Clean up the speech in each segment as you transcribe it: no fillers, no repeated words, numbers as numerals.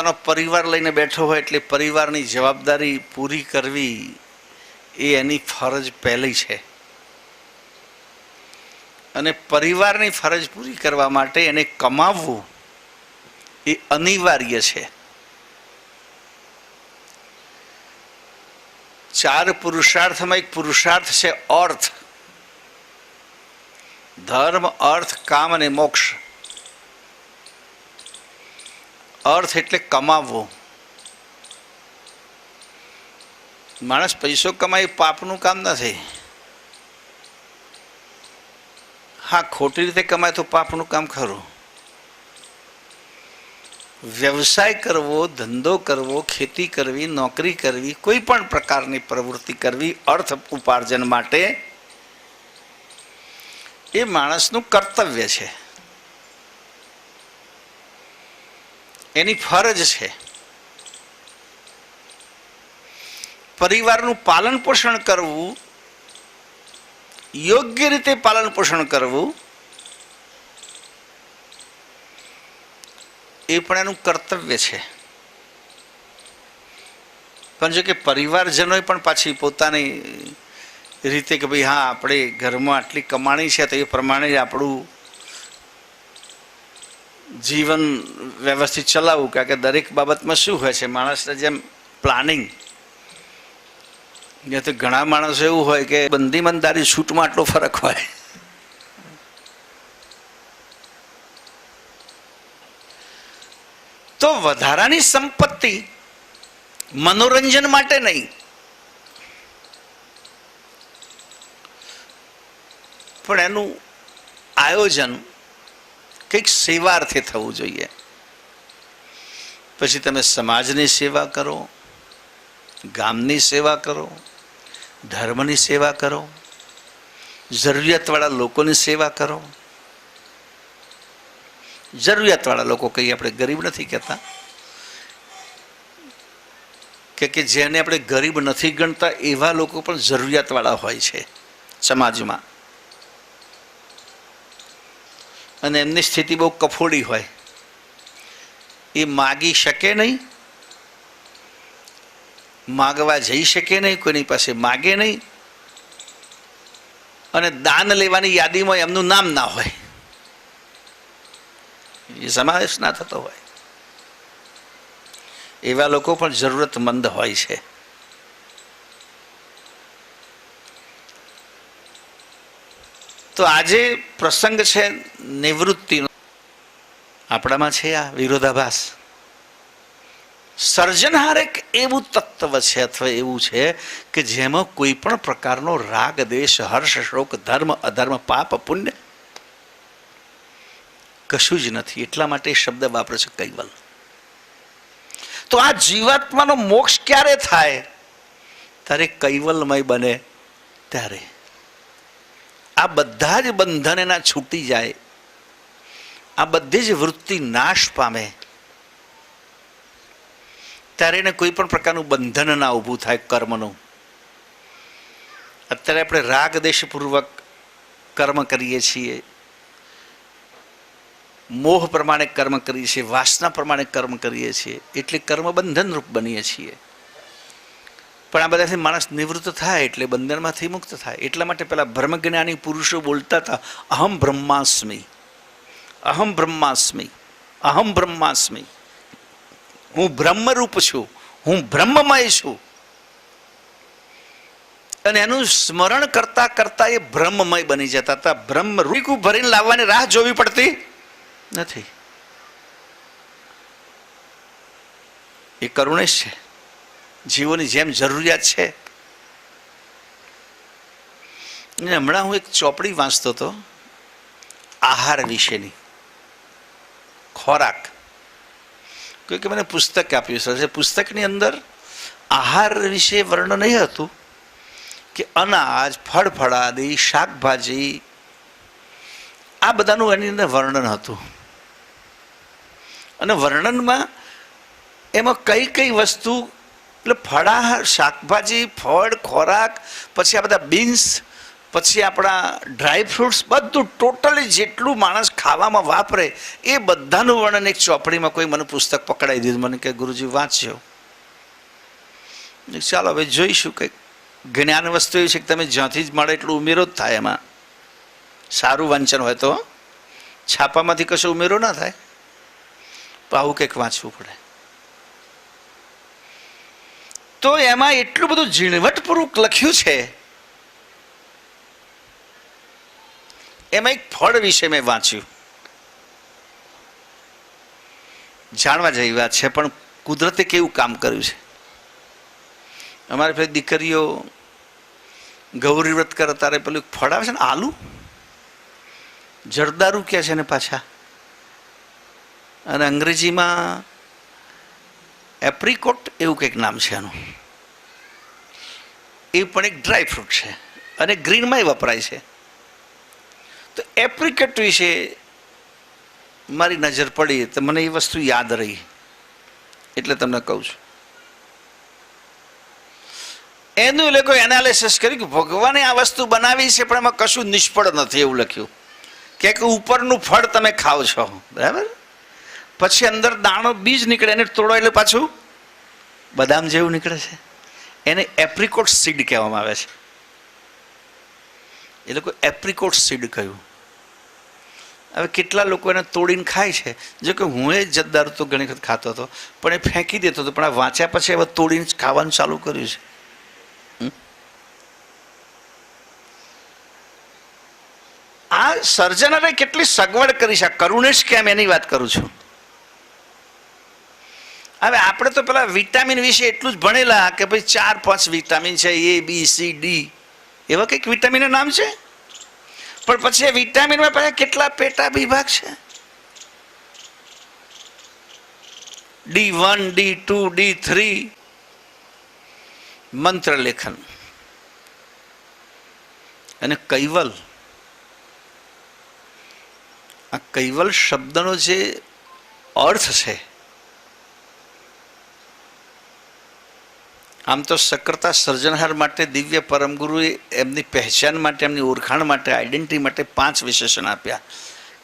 પોતાનો પરિવાર લઈને બેઠો હોય એટલે પરિવારની જવાબદારી પૂરી કરવી એ એની ફરજ પહેલી છે. અને પરિવારની ફરજ પૂરી કરવા માટે એને કમાવવું એ અનિવાર્ય છે. 4 પુરુષાર્થમાં એક પુરુષાર્થ છે અર્થ. ધર્મ, અર્થ, કામ અને મોક્ષ. અર્થ એટલે કમાવવો. માણસ પૈસો કમાય પાપનું કામ નથી. હા, ખોટી રીતે કમાય તો પાપનું કામ ખરું. વ્યવસાય કરવો, ધંધો કરવો, ખેતી કરવી, નોકરી કરવી, કોઈ પણ પ્રકારની પ્રવૃત્તિ કરવી અર્થ ઉપાર્જન માટે એ માણસનું કર્તવ્ય છે, એની ફરજ છે. પરિવારનું પાલન પોષણ કરવું, યોગ્ય રીતે પાલન પોષણ કરવું એ પણ એનું કર્તવ્ય છે. પણ જો કે પરિવારજનોએ પણ પાછી પોતાની રીતે કે ભાઈ હા, આપણે ઘરમાં આટલી કમાણી છે તો એ પ્રમાણે જ આપણું જીવન વ્યવસ્થિત ચલાવવું. કારણ કે દરેક બાબતમાં શું હોય છે, માણસને જેમ પ્લાનિંગ. તો ઘણા માણસો એવું હોય કે બંદીમંદારી છૂટમાં આટલો ફરક હોય. તો વધારાની સંપત્તિ મનોરંજન માટે નહીં, પણ એનું આયોજન કંઈક સેવાર્થે થવું જોઈએ. પછી તમે સમાજની સેવા કરો, ગામની સેવા કરો, ધર્મની સેવા કરો, જરૂરિયાતવાળા લોકોની સેવા કરો. જરૂરિયાતવાળા લોકો કહીએ, આપણે ગરીબ નથી કહેતા, કે જેને આપણે ગરીબ નથી ગણતા એવા લોકો પણ જરૂરિયાતવાળા હોય છે સમાજમાં. અને એમની સ્થિતિ બહુ કફોડી હોય, એ માગી શકે નહીં, માગવા જઈ શકે નહીં, કોઈની પાસે માગે નહીં, અને દાન લેવાની યાદીમાં એમનું નામ ના હોય, એ સમાવેશ ના થતો હોય. એવા લોકો પણ જરૂરતમંદ હોય છે. તો આજે પ્રસંગ છે નિવૃત્તિનો. આપણામાં છે આ વિરોધાભાસ. સર્જનહાર એક એવું તત્વ છે અથવા એવું છે કે જેમાં કોઈ પણ પ્રકારનો રાગ, દ્વેષ, હર્ષ, શોક, ધર્મ, અધર્મ, પાપ, પુણ્ય કશું જ નથી. એટલા માટે શબ્દ વાપરે છે કૈવલ. તો આ જીવાત્માનો મોક્ષ ક્યારે થાય? ત્યારે કૈવલમય બને ત્યારે. આ બધા જ બંધન એના છૂટી જાય, આ બધી જ વૃત્તિ નાશ પામે, ત્યારે એને કોઈ પણ પ્રકારનું બંધન ના ઊભું થાય કર્મનું. અત્યારે આપણે રાગ દેશપૂર્વક કર્મ કરીએ છીએ, મોહ પ્રમાણે કર્મ કરીએ છીએ, વાસના પ્રમાણે કર્મ કરીએ છીએ, એટલે કર્મ બંધનરૂપ બનીએ છીએ. પણ આ બધાથી માણસ નિવૃત્ત થાય એટલે બંધનમાંથી મુક્ત થાય. એટલા માટે પેલા બ્રહ્મજ્ઞાની પુરુષો બોલતા હતા, અહમ બ્રહ્માસ્મિ, અહમ બ્રહ્માસ્મિ, અહમ બ્રહ્માસ્મિ. હું બ્રહ્મરૂપ છું, હું બ્રહ્મમય છું. અને એનું સ્મરણ કરતા કરતા એ બ્રહ્મમય બની જતા હતા. બ્રહ્મ રૂપી ભરીને લાવવાની રાહ જોવી પડતી નથી. એ કરુણેશ છે, જીવોની જેમ જરૂરિયાત છે. હમણાં હું એક ચોપડી વાંચતો હતો આહાર વિશેની, ખોરાક. કે મને પુસ્તક આપ્યું છે. પુસ્તકની અંદર આહાર વિશે વર્ણન નહીં હતું કે અનાજ, ફળફળાદી, શાકભાજી, આ બધાનું એની અંદર વર્ણન હતું. અને વર્ણનમાં એમાં કઈ કઈ વસ્તુ, એટલે ફળાહાર, શાકભાજી, ફળ, ખોરાક, પછી આ બધા બીન્સ, પછી આપણા ડ્રાય ફ્રૂટ્સ, બધું ટોટલી જેટલું માણસ ખાવામાં વાપરે એ બધાનું વર્ણન એક ચોપડીમાં કોઈ મને પુસ્તક પકડાઈ દીધું, મને કે ગુરુજી વાંચજો. ચાલો હવે જોઈશું. કંઈક જ્ઞાન વસ્તુ એવી છે કે તમે જ્યાંથી જ મળે એટલું ઉમેરો જ થાય. એમાં સારું વાંચન હોય તો છાપામાંથી કશો ઉમેરો ના થાય, તો આવું કંઈક વાંચવું પડે. તો એમાં એટલું બધું ઝીણવટપૂર્વક લખ્યું છે. એમાં એક ફળ વિશે મેં વાંચ્યું. જાણવા જેવી વાત છે, પણ કુદરતે કેવું કામ કર્યું છે. અમારે પેલી દીકરીઓ ગૌરી વ્રત કરે તારે પેલું ફળ આવે છે ને, આલુ જરદારું કહે છે ને પાછા, અને અંગ્રેજીમાં એપ્રિકોટ એવું કંઈક નામ છે એનું. એ પણ એક ડ્રાય ફ્રૂટ છે અને ગ્રીનમાંય વપરાય છે. તો એપ્રિકેટ વિશે મારી નજર પડી તો મને એ વસ્તુ યાદ રહી, એટલે તમને કહું છું. એનું એ લોકો એનાલિસિસ કર્યું કે ભગવાને આ વસ્તુ બનાવી છે પણ એમાં કશું નિષ્ફળ નથી એવું લખ્યું કે ઉપરનું ફળ તમે ખાઓ છો, બરાબર, પછી અંદર દાણો બીજ નીકળે, એને તોડો એટલે પાછું બદામ જેવું નીકળે છે. એને એપ્રિકોટ સીડ કહેવામાં આવે છે. એ લોકો એપ્રિકોટ સીડ કહ્યું. હવે કેટલા લોકો એને તોડીને ખાય છે. જો કે હું એ જદ્દારું તો ઘણી વખત ખાતો હતો, પણ એ ફેંકી દેતો હતો, પણ આ વાંચ્યા પછી હવે તોડીને ખાવાનું ચાલુ કર્યું છે. આ સર્જનરે કેટલી સગવડ કરી છે. કરુણેશ કેમ એની વાત કરું છું. હવે આપણે તો પેલા વિટામિન વિશે એટલું જ ભણેલા કે ભાઈ 4-5 વિટામિન છે, A, B, C, D એવા કંઈક વિટામિનના નામ છે. પણ પછી એ વિટામિનમાં પાછા કેટલા પેટા વિભાગ છે. D1, D2, D3. મંત્ર લેખન અને કૈવલ. આ કૈવલ શબ્દનો જે અર્થ છે, આમ તો સક્રતા સર્જનહાર માટે દિવ્ય પરમગુરુએ એમની પહેચાન માટે, એમની ઓળખાણ માટે, આઈડેન્ટિટી માટે 5 વિશેષણ આપ્યા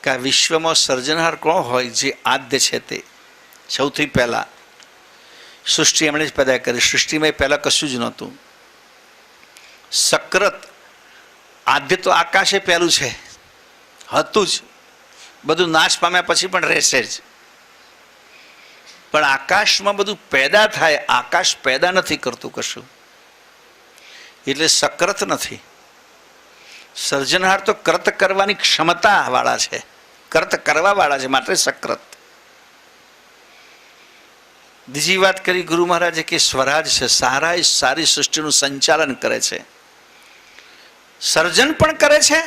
કે આ વિશ્વમાં સર્જનહાર કોણ હોય? જે આદ્ય છે તે. સૌથી પહેલાં સૃષ્ટિ એમણે જ પેદા કરી. સૃષ્ટિમાં પહેલાં કશું જ નહોતું. સક્રત આદ્ય તો આકાશે પહેલું છે, હતું જ, બધું નાશ પામ્યા પછી પણ રહેશે જ. પણ આકાશમાં બધું પેદા થાય, આકાશ પેદા નથી કરતું કશું, એટલે સક્રત નથી. સર્જનહાર તો કર્ત કરવાની ક્ષમતા વાળા છે, કર્ત કરવા વાળા છે, માટે સક્રત. બીજી વાત કરી ગુરુ મહારાજે કે સ્વરાજ છે, સારી સૃષ્ટિનું સંચાલન કરે છે, સર્જન પણ કરે છે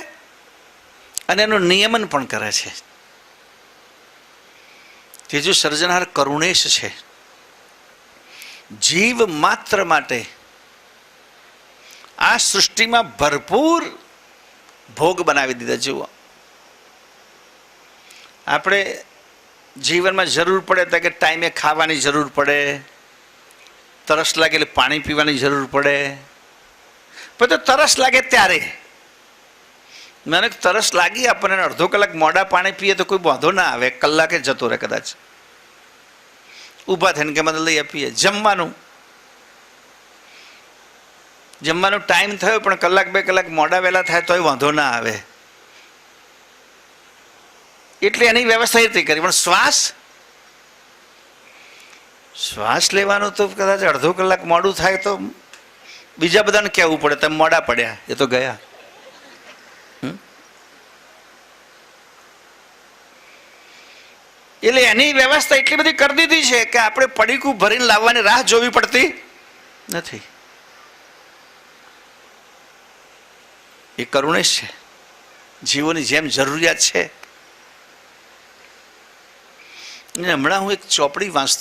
અને એનું નિયમન પણ કરે છે. ત્રીજું સર્જનહાર કરુણેશ છે. જીવ માત્ર માટે આ સૃષ્ટિમાં ભરપૂર ભોગ બનાવી દીધા. જુઓ, આપણે જીવનમાં જરૂર પડે તો કે ટાઈમે ખાવાની જરૂર પડે, તરસ લાગે એટલે પાણી પીવાની જરૂર પડે. પણ તો તરસ લાગે ત્યારે, મને તરસ લાગી આપણને અડધો કલાક મોડા પાણી પીએ તો કોઈ વાંધો ના આવે, કલાકે જતો રહે કદાચ. ઊભા થઈને કે મને લઈ આપીએ. જમવાનો ટાઈમ થયો પણ કલાક 2 કલાક મોડા વહેલા થાય તોય વાંધો ના આવે, એટલે એની વ્યવસ્થા એ કરી. પણ શ્વાસ લેવાનો તો કદાચ અડધો કલાક મોડું થાય તો બીજા બધાને કહેવું પડે તમે મોડા પડ્યા, એ તો ગયા. એટલે એની વ્યવસ્થા એટલી બધી કરી દીધી છે કે આપણે પડીકું ભરીને લાવવાની રાહ જોવી પડતી નથી. એ કરુણેશ છે, જીવોની જેમ જરૂરિયાત છે. હમણાં હું એક ચોપડી વાંચતો